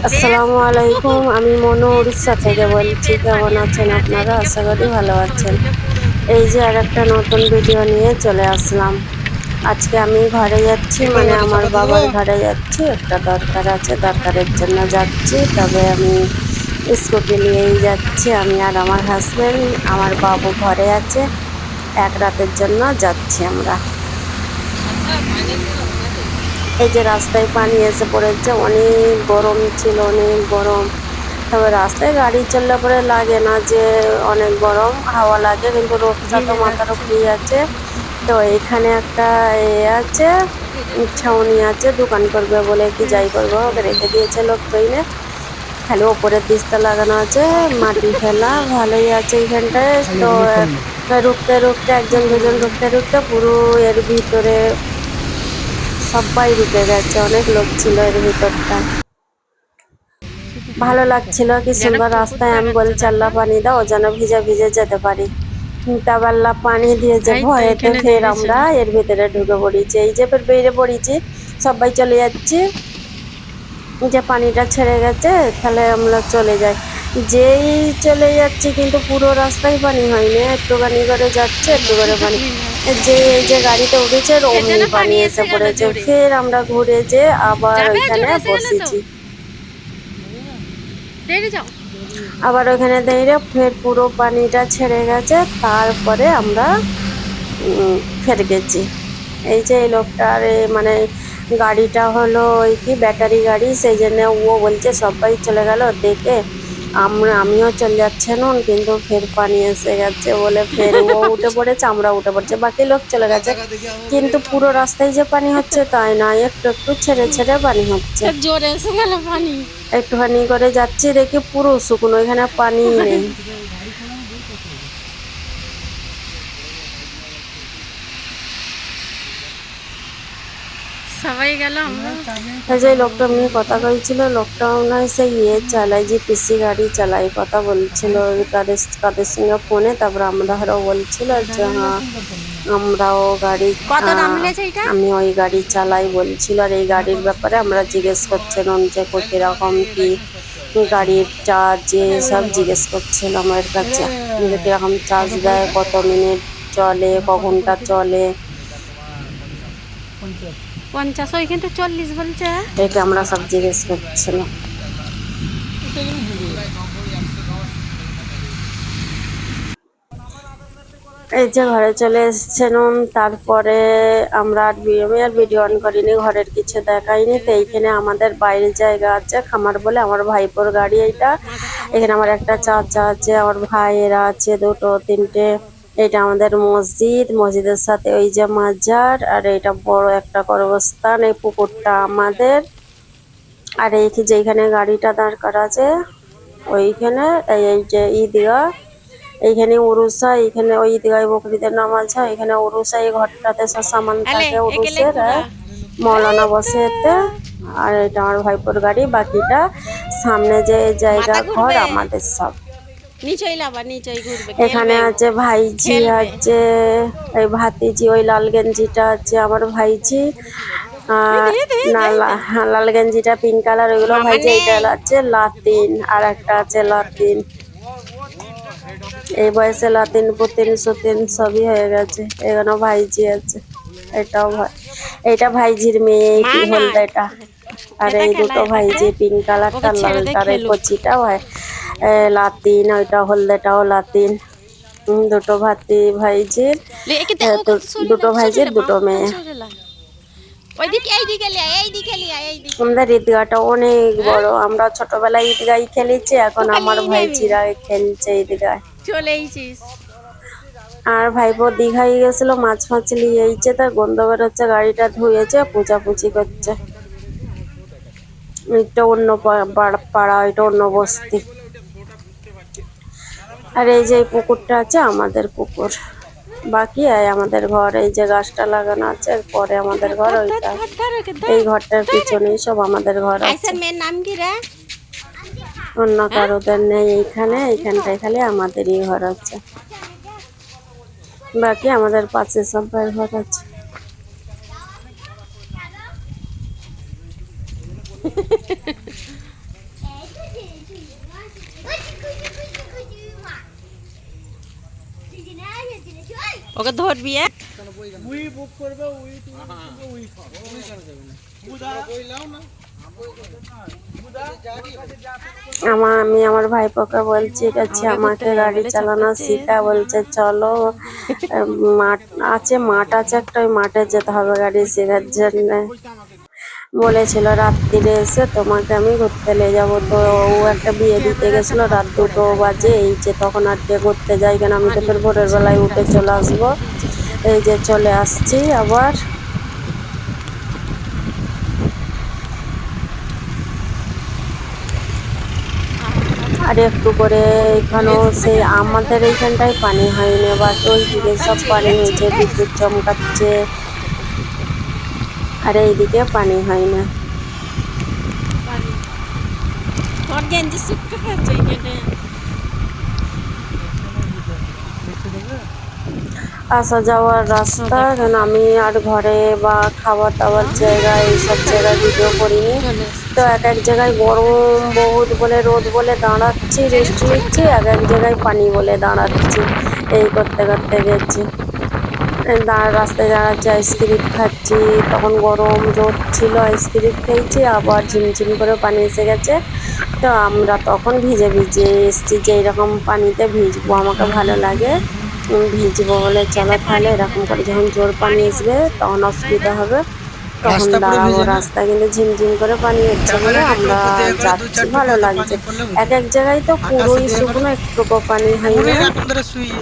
আসসালামু আলাইকুম। আমি মনু উড়িষ্যা থেকে বলছি। কেমন আছেন আপনারা? আশা করি ভালো আছেন। এই যে আর একটা নতুন ভিডিও নিয়ে চলে আসলাম। আজকে আমি ঘরে যাচ্ছি, মানে আমার বাবার ঘরে যাচ্ছি। একটা দরকার আছে, দরকারের জন্য যাচ্ছি। তবে আমি স্কুটি নিয়েই যাচ্ছি, আমি আর আমার হাজবেন্ড। আমার বাবু ঘরে আছে, এক রাতের জন্য যাচ্ছি আমরা। এই যে রাস্তায় পানি এসে পড়েছে, অনেক গরম ছিল, অনেক গরম। তবে রাস্তায় গাড়ি চললে পরে লাগে না যে অনেক গরম, হাওয়া লাগে, কিন্তু রোদটা তো মাথার উপরেই আছে। তো এখানে একটা আছে, ছাউনি আছে, দোকান করবে বলে কি যাই করবে, ওকে রেখে দিয়েছে লোক ট্রেনে। খালি ওপরের দিকটা লাগানো আছে, মাটি ফেলা ভালোই আছে এইখানটায়। তো রুখতে রুখতে একজন দুজন রুখতে রুখতে পুরো এর ভিতরে সবাই ঢুকে গেছে, অনেক লোক ছিল এর ভিতরটা। ভালো লাগছিল, কি সুন্দর রাস্তায়। আমি বলছি আল্লাহ পানি দাও, যেন ভিজে ভিজে যেতে পারি। তারপর আল্লাহ পানি দিয়েছে, ভয়েতে ফের আমরা এর ভিতরে ঢুকে পড়েছি। এই যে ফের বেরিয়ে পড়েছি, সবাই চলে যাচ্ছি। যে পানিটা ছেড়ে গেছে, তাহলে আমরা চলে যাই। যেই চলে যাচ্ছি, কিন্তু পুরো রাস্তায় পানি হয়নি, একটুখানি করে যাচ্ছে, একটু করে পানি। যে এই যে গাড়িতে উঠেছে অমনি পানি এসে পড়েছে। ফের আমরা ঘুরে যে আবার ওইখানে বসেছি। আবার ওখানে দাঁড়িয়ে ফের পুরো পানিটা ছেড়ে গেছে, তারপরে আমরা ফের গেছি। এই যে এই লোকটার মানে গাড়িটা হলো ওই কি ব্যাটারি গাড়ি, সেই জন্য ও বলছে সবাই চলে গেল দেখে আমিও চলে যাচ্ছে নুন, কিন্তু ফের পানি এসে গেছে বলে ফের ও উঠে পড়েছে, আমরা উঠে পড়ছে, বাকি লোক চলে গেছে। কিন্তু পুরো রাস্তায় যে পানি হচ্ছে তাই না, একটু একটু ছেড়ে ছেড়ে পানি হচ্ছে। জোরে এসে গেল পানি, একটুখানি করে যাচ্ছি, দেখি পুরো শুকনো, এখানে পানি নেই। সবাই গেল আমরা। যে লোকটা নিয়ে কথা কইছিল, লোকটাও নয় সেই চালায়, যে পিসি গাড়ি চালায়, কথা বলছিল কাদের কাদের সঙ্গে ফোনে। তারপর আমরাও বলছিল যে হ্যাঁ আমরাও গাড়ি, কত দাম নিয়েছে এটা? আমি ওই গাড়ি চালাই বলছিল। আর এই গাড়ির ব্যাপারে আমরা জিজ্ঞেস করছিলাম যে কিরকম কি গাড়ির চার্জ সব জিজ্ঞেস করছিল আমার কাছে, যে কিরকম চার্জ দেয়, কত মিনিট চলে, ক ঘন্টা চলে। 50, ওইখানে তো 40 বলছে। এটা আমরা সব জিজ্ঞেস করছিলাম। এই যে ঘরে চলে এসছেন, তারপরে আমরা আমি আর ভিডিও অন করিনি, ঘরের কিছু দেখাইনি। তো এইখানে আমাদের বাইরের জায়গা আছে, খামার বলে, আমার ভাইপোর গাড়ি এইটা। এখানে আমার একটা চাচা আছে, আমার ভাইয়েরা আছে দুটো তিনটে। এটা আমাদের মসজিদ, মসজিদের সাথে ওই যে মাজার, আর এইটা বড় একটা কবরস্থান। এই পুকুরটা আমাদের। আর এই যেখানে গাড়িটা দাঁড় করা আছে ওইখানে এই যে ঈদগাহ, এইখানে উরুসা, এইখানে ওই ঈদগাহ বকরিদের নামাজ হয়, এখানে উরুসা। এই ঘরটাতে সব সামান থাকে উরুসের, মৌলানা বসে এতে। আর এটা আমার ভাইপোর গাড়ি, বাকিটা সামনে যে জায়গা ঘর আমাদের সব। এখানে আছে ভাইঝি আছে, এই ভাতিজি, ওই লাল গেঞ্জিটা আছে আমার ভাইঝি। লাল গেঞ্জিটা পিঙ্ক কালার, ওইগুলো ভাইঝি। এইটা আছে লাতিন, আর একটা আছে লাতিন। এই বয়সে লাতিন পুতিন সুতিন সবই হয়ে গেছে। এখানে ভাইঝি আছে, এটাও এইটা ভাইঝির মেয়ে, কি হলদে এটা। আর এই দুটো ভাইঝি, পিঙ্ক কালারটা লালটার, এই কচিটাও হয় লাতিন, ওইটা হলদেটাও লাতিন। দুটো ভাইঝির, দুটো ভাইঝির দুটো মেয়ে। আমাদের ঈদগাহটা অনেক বড়, আমরা ছোটবেলায় ঈদগাহ খেলেছি, এখন আমার ভাইঝিরা খেলছে ঈদগাহ। আর ভাইপো দীঘায় গেছিল, মাছ ফাছ লিয়েছে, তার গন্ধ বেরোচ্ছে, গাড়িটা ধুয়েছে, পূজাপুজি করছে। এটা অন্য পাড়া, এটা অন্য বস্তি। আর এই যে পুকুরটা আছে আমাদের পুকুর। বাকি আমাদের ঘর, এই যে গাছটা লাগানো আছে, পরে আমাদের ঘর ওইটা। এই ঘরটার পিছনেই সব আমাদের ঘর আছে, অন্য কারোদের নেই। এইখানটায় খালি আমাদেরই ঘর আছে, বাকি আমাদের পাশে সবাই ঘর আছে। ওকে ধরবি এ? উই বুক করবে উই তুমি উই খাবে উই কেন যাবে না বুদা কইলাও না আমি আমার ভাইপোকে বলছি গেছে আমাকে গাড়ি চালানো শিখা, বলছে চলো মাঠ আছে, মাঠ আছে একটা, ওই মাঠে যেতে হবে গাড়ি শেখার জন্য। বলেছিল রাত্রিরে এসে তোমাকে আমি ঘুরতে নিয়ে যাবো। তো ও একটা বিয়ে দিতে গেছিল, রাত 2টো বাজে, এই যে তখন আর কে ঘুরতে যাই কেন, আমি তো ফের ভোরের বেলায় উঠে চলে আসবো। এই যে চলে আসছি আবার। আর একটু করে এখানেও সেই আমাদের এইখানটায় পানি হয়নি, বাট ওইদিকে সব পানি হয়েছে, বিদ্যুৎ চমকাচ্ছে, আর এইদিকে পানি হয় না। আসা যাওয়ার রাস্তা, কেন আমি আর ঘরে বা খাবার দাবার জায়গায় এইসব জায়গায় ভিডিও করিনি। তো এক এক জায়গায় গরম বহুত বলে, রোদ বলে দাঁড়াচ্ছি, রেস্ট নিচ্ছি, এক এক জায়গায় পানি বলে দাঁড়াচ্ছি, এই করতে করতে গেছি। রাস্তায় দাঁড়াচ্ছি, আইসক্রিম খাচ্ছি, তখন গরম রোদ ছিল, আইসক্রিম খেয়েছি, আবার ঝিমঝিম করে পানি এসে গেছে। তো আমরা তখন ভিজে ভিজে এসছি, যে এরকম পানিতে ভিজবো আমাকে ভালো লাগে, ভিজবো বলে চলো তাহলে এরকম করে, যখন জোর পানি আসবে তখন অসুবিধা হবে, তখন রাস্তা পুরো দাঁড়াবো। ভিজে না রাস্তায় কিন্তু ঝিমঝিম করে পানি হচ্ছে এখন বলে একটা আমরা টোটো দিয়ে করে দু যাচ্ছি, চারটে ভালো ফটো লাগছে। পানি পড়লে এক এক জায়গায় তো আকাশে পুরোই দিয়ে করে শুকনো, একটুকু পানি হয় মুড়ি না। এখন ধরে শুইয়ে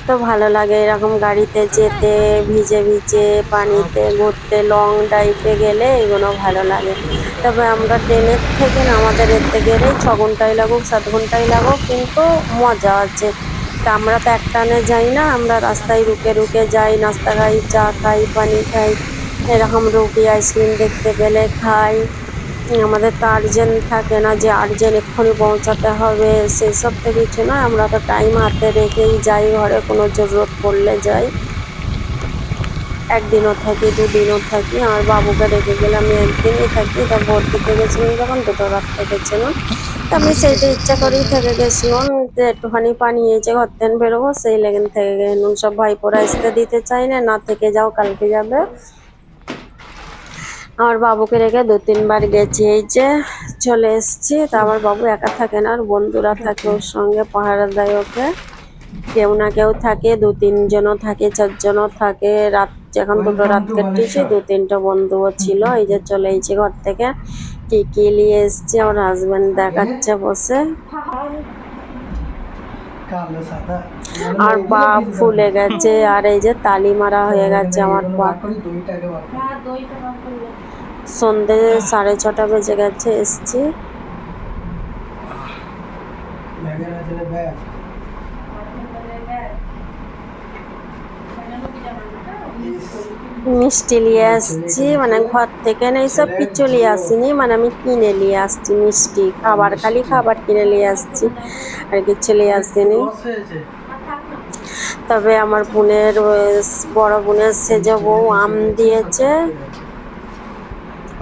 তো ভালো লাগে এরকম গাড়িতে যেতে, ভিজে ভিজে পানিতে ঘুরতে, লং ড্রাইভে গেলে এগুলো ভালো লাগে। তবে আমরা ট্রেনের থেকে না, আমাদের এতে গেলেই 6 ঘন্টাই লাগুক 7 ঘন্টাই লাগুক, কিন্তু মজা আছে। তা আমরা তো একটানে যাই না, আমরা রাস্তায় রুকে রুকে যাই, নাস্তা খাই, চা খাই, পানি খাই, এরকম রুটি আইসক্রিম দেখতে পেলে খাই। আমাদের তো আর্জেন্ট থাকে না যে আর্জেন্ট এক্ষুনি পৌঁছাতে হবে, সেসব তো কিছু না, আমরা তো টাইম হাতে রেখেই যাই, ঘরে কোনো জরুরত পড়লে যাই। একদিনও থাকি, 2 দিনও থাকি, আমার বাবুকে রেখে গেলে আমি একদিনই থাকি। তা ভোর দিতে গেছিলাম যখন, 2টো রাত্রে গেছিলাম, তা আমি সেইটা ইচ্ছা করেই থেকে গেছিলাম, যে একটুখানি পানি এসে ঘর থেকে বেরোবো, সেই লেগে থেকে গেলাম। সব ভাইপোরা আসতে দিতে চাই না, না থেকে যাও কালকে যাবে। আমার বাবুকে রেখে 2-3 বার গেছি, এই যে চলে এসেছি। তা আমার বাবু একা থাকে না, আর বন্ধুরা থাকে ওর সঙ্গে, পাহারা দেয় ওকে, কেউ না কেউ থাকে, 2-3 জনও থাকে, 4জনও থাকে। রাত যখন 2টো রাত কাটিয়েছি, 2-3টা বন্ধুও ছিল। এই যে চলে এসেছি ঘর থেকে, কি কি নিয়ে এসেছি আমার হাজবেন্ড দেখাচ্ছে বসে। কালো সাদা আর পা ফুলে গেছে, আর এই যে তালি মারা হয়ে গেছে আমার পা। সন্ধে 6:30 বেজে গেছে, এসছি। মিষ্টি নিয়ে আসছি, মানে ঘর থেকে না এইসব কিছু নিয়ে আসিনি, মানে আমি কিনে নিয়ে আসছি মিষ্টি, খাবার খালি খাবার কিনে নিয়ে আসছি, আর কিছু নিয়ে আসিনি। তবে আমার বোনের বড় বোনের সেজে বউ আম দিয়েছে,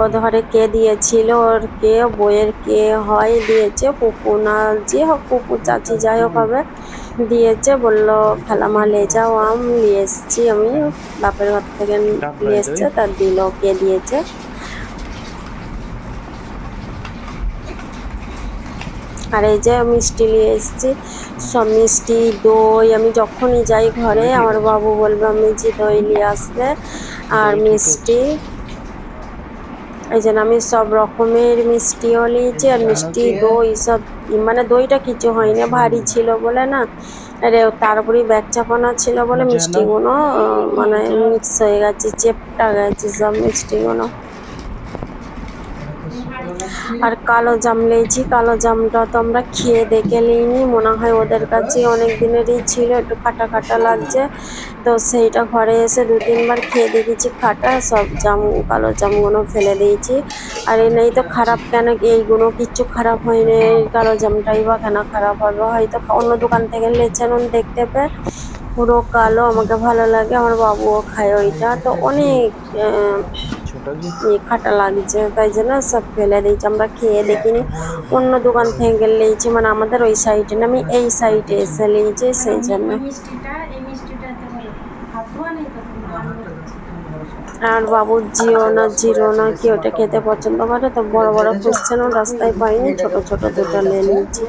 ও ধরে কে দিয়েছিল, ওর কে বইয়ের কে হয় দিয়েছে, পুপু না যে হোক, পুপু চাচি যাই হোক হবে, দিয়েছে, বললো খালামা লে যাও আম, নিয়ে এসছি আমি, বাপের ঘর থেকে নিয়ে এসছে, তার দিল কে দিয়েছে। আর এই যে মিষ্টি নিয়ে এসেছি, সব মিষ্টি, দই, আমি যখনই যাই ঘরে আমার বাবু বলবে আমি যে দই নিয়ে আসবে, আর মিষ্টি। এই জন্য আমি সব রকমের মিষ্টিও নিয়েছি, আর মিষ্টি দই সব, মানে দইটা কিছু হয়নি, ভারী ছিল বলে না, আরে তার উপরে ব্যাগ চাপানো ছিল বলে মিষ্টিগুলো মানে মিক্স হয়ে গেছে, চেপটা গেছে সব মিষ্টিগুলো। আর কালো জাম নিয়েছি, কালো জামটা তো আমরা খেয়ে দেখে নিইনি, মনে হয় ওদের কাছে অনেক দিনেরই ছিল, একটু খাটা খাটা লাগছে, তো সেইটা ঘরে এসে 2-3 বার খেয়ে দেখেছি খাটা, সব জাম কালো জামগুলো ফেলে দিয়েছি। আর এই তো খারাপ কেন, এইগুলো কিচ্ছু খারাপ হয়নি, কালো জামটাই বা কেন খারাপ হবে, হয়তো অন্য দোকান থেকে লেচে নুন দেখতে পেয়ে পুরো কালো, আমাকে ভালো লাগে, আমার বাবুও খায় ওইটা, তো অনেক খাটা লাগছে, তাই জন্য সব ফেলে দিয়েছি। আমরা খেয়ে দেখিনি, অন্য দোকান থেকে নিয়েছি, মানে আমাদের ওই সাইডে না, আমি এই সাইডে এসে নিয়েছি, সেই জন্য। আর বাবু জিরো না কি ওটা খেতে পছন্দ করে, তো বড় বড় খুঁজছে না, রাস্তায় পাইনি, ছোট ছোট দুটো নিয়ে নিয়েছি।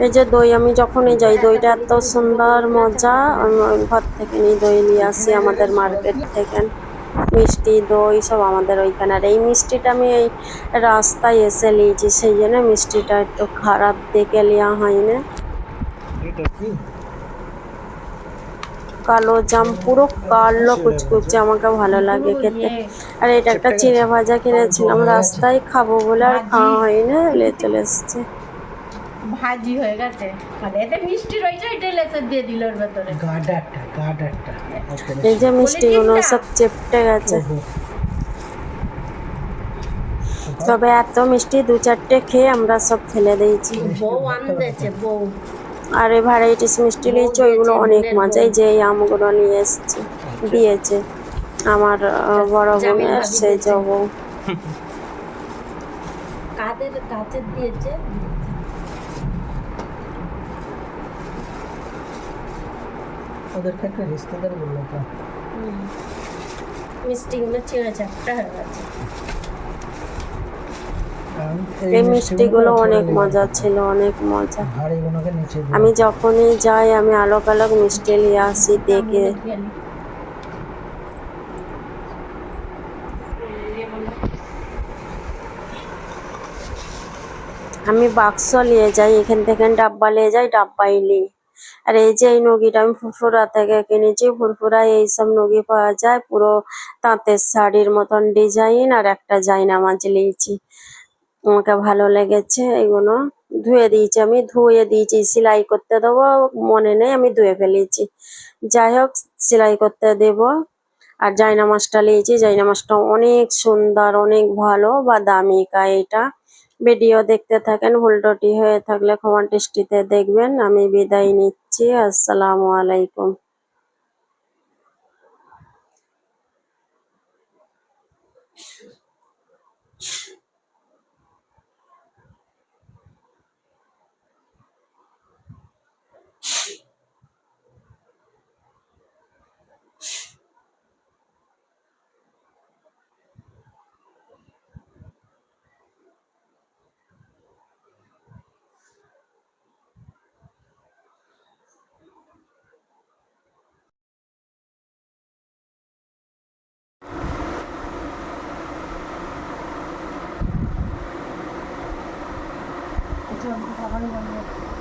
এই যে দই, আমি যখনই যাই, দইটা এত সুন্দর মজা, আমি ওই ঘর থেকে নিয়ে দই নিয়ে আসি আমাদের মার্কেট থেকে। মিষ্টি দই সব আমাদের ওইখানে। আর এই মিষ্টিটা আমি এই রাস্তায় এসে নিয়েছি, সেই জন্য মিষ্টিটা একটু খারাপ দেখে নেওয়া হয় না। কালো জাম, পুরো কালো কুচকুচে, আমাকে ভালো লাগে খেতে। আর এটা একটা চিড়ে ভাজা কিনেছিলাম রাস্তায় খাবো বলে, আর খাওয়া হয় না, চলে এসছে। ভাজি হয়ে গেছে, মানে এতে মিষ্টি রয়েছে, এটা লেসে দিয়ে দিল ওর ভেতরে। এই যে মিষ্টিগুলো সব চেপটে গেছে। তবে এত মিষ্টি, 2-4টে খেয়ে আমরা সব ফেলে দিয়েছি। বউ আনতেছে বউ। আর এই ভ্যারাইটিস মিষ্টি নিয়েছি, ওইগুলো অনেক মজা। এই যে এই আমগুলো নিয়ে এসছে, দিয়েছে আমার বড় বোনের, সেই যে বউ। কাদের কাছের দিয়েছে, ওদের ক্ষেত্রে রিস্তেদার বললো তো মিষ্টিগুলো ছিঁড়ে চাপটা হয়ে গেছে। এই মিষ্টিগুলো অনেক মজা ছিল, অনেক মজা। হাড়িগুলোকে নিচে দিয়ে আমি যখনই যাই, আমি আলোক আলোক মিষ্টি নিয়ে আসি দেখে। আমি বাক্স নিয়ে যাই, এখান থেকে ডাব্বা নিয়ে যাই, ডাব্বাই নিই। আর এই যে এই নগিটা আমি ফুরফুরা থেকে কিনেছি, ফুরফুরায় এইসব নগি পাওয়া যায়, পুরো তাঁতের শাড়ির মতন ডিজাইন। আর একটা জায়নামাজ নিয়েছি, আমাকে ভালো লেগেছে এগুলো। ধুয়ে দিয়েছি, আমি ধুয়ে দিয়েছি, সেলাই করতে দেবো মনে নেই, আমি ধুয়ে ফেলেছি। যাই হোক, সেলাই করতে দেব। আর জায়নামাজটা নিয়েছি, জায়নামাজটা অনেক সুন্দর, অনেক ভালো, বা দামিকা এটা। ভিডিও দেখতে থাকেন, ভুলটটি হয়ে থাকলে ক্ষমা দৃষ্টিতে দেখবেন। আমি বিদায় নিচ্ছি, আসসালামু আলাইকুম। আচ্ছা,